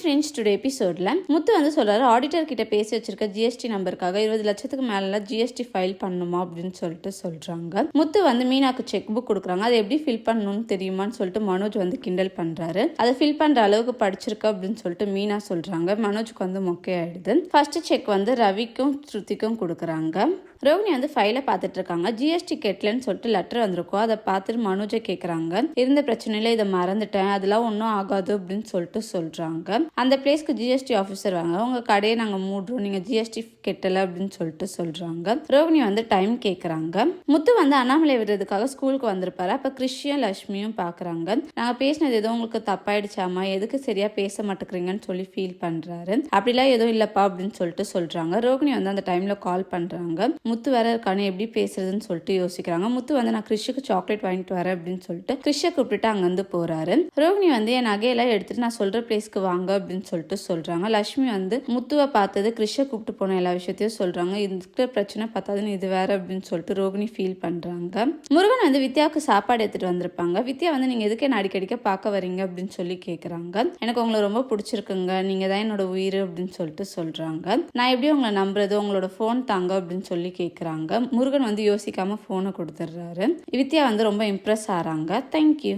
Friends, today எபிசோட்ல முத்து வந்து சொல்றாரு, ஆடிட்டர் கிட்ட பேசி வச்சிருக்க ஜிஎஸ்டி நம்பருக்காக 20 லட்சத்துக்கு மேல ஜிஎஸ்டி ஃபைல் பண்ணுமா அப்படின்னு சொல்றாங்க. முத்து வந்து மீனாக்கு செக் புக் கொடுக்குறாங்க. அதை எப்படி ஃபில் பண்ணணும்னு தெரியுமான்னு சொல்லிட்டு மனோஜ் வந்து கிண்டல் பண்றாரு. அதை ஃபில் பண்ற அளவுக்கு படிச்சிருக்க அப்படின்னு சொல்லிட்டு மீனா சொல்றாங்க. மனோஜ்க்கு வந்து மொக்கையாயிடுது. ஃபர்ஸ்ட் செக் வந்து ரவிக்கும் ஸ்ருதிக்கும் கொடுக்குறாங்க. ரோகிணி வந்து ஃபைலை பார்த்துட்டு இருக்காங்க. ஜிஎஸ்டி கெட்டலன்னு சொல்லிட்டு லெட்டர் வந்திருக்கோம். அதை பார்த்துட்டு மனோஜை கேட்குறாங்க. இருந்த பிரச்சனையில இதை மறந்துட்டேன், அதெல்லாம் ஒன்றும் ஆகாது அப்படின்னு சொல்றாங்க. அந்த பிளேஸ்க்கு ஜிஎஸ்டி ஆஃபீஸர் வாங்க, உங்க கடையை நாங்கள் மூடுறோம், நீங்க ஜிஎஸ்டி கெட்டல அப்படின்னு சொல்றாங்க. ரோகிணி வந்து டைம் கேட்குறாங்க. முத்து வந்து அண்ணாமலை விடுறதுக்காக ஸ்கூலுக்கு வந்திருப்பாரு. அப்ப கிறிஷியும் லட்சுமியும் பாக்குறாங்க. நாங்க பேசினது ஏதோ உங்களுக்கு தப்பாயிடுச்சாமா, எதுக்கு சரியா பேச மாட்டேங்கிறீங்கன்னு சொல்லி ஃபீல் பண்றாரு. அப்படிலாம் எதுவும் இல்லப்பா அப்படின்னு சொல்றாங்க. ரோகிணி வந்து அந்த டைம்ல கால் பண்றாங்க. முத்து வேற இருக்கானு எப்படி பேசுறதுன்னு சொல்லிட்டு யோசிக்கிறாங்க. முத்து வந்து நான் கிறிஷுக்கு சாக்லேட் வாங்கிட்டு வரேன் அப்படின்னு சொல்லிட்டு கிறிஷை கூப்பிட்டு அங்க வந்து போறாரு. ரோகிணி வந்து என் நகையெல்லாம் எடுத்துட்டு நான் சொல்ற பிளேஸ்க்கு வாங்க அப்படின்னு சொல்றாங்க. லட்சுமி வந்து முத்துவை பார்த்தது, கிறிஷை கூப்பிட்டு போன எல்லா விஷயத்தையும் சொல்றாங்க. இந்த பிரச்சனை பார்த்தாதுன்னு இது வேற அப்படின்னு சொல்லிட்டு ரோகிணி ஃபீல் பண்றாங்க. முருகன் வந்து வித்யாவுக்கு சாப்பாடு எடுத்துட்டு வந்திருப்பாங்க. வித்யா வந்து நீங்க எதுக்கு என்ன அடிக்கடிக்க பார்க்க வரீங்க அப்படின்னு சொல்லி கேட்கறாங்க. எனக்கு உங்களை ரொம்ப பிடிச்சிருக்குங்க, நீங்க தான் என்னோட உயிர் அப்படின்னு சொல்றாங்க. நான் எப்படி உங்களை நம்புறது, உங்களோட போன் தாங்க அப்படின்னு சொல்லி கேட்குறாங்க. முருகன் வந்து யோசிக்காம போனை கொடுத்துட்றாரு. வித்யா வந்து ரொம்ப இம்ப்ரெஸ் ஆறாங்க. தேங்க்யூ.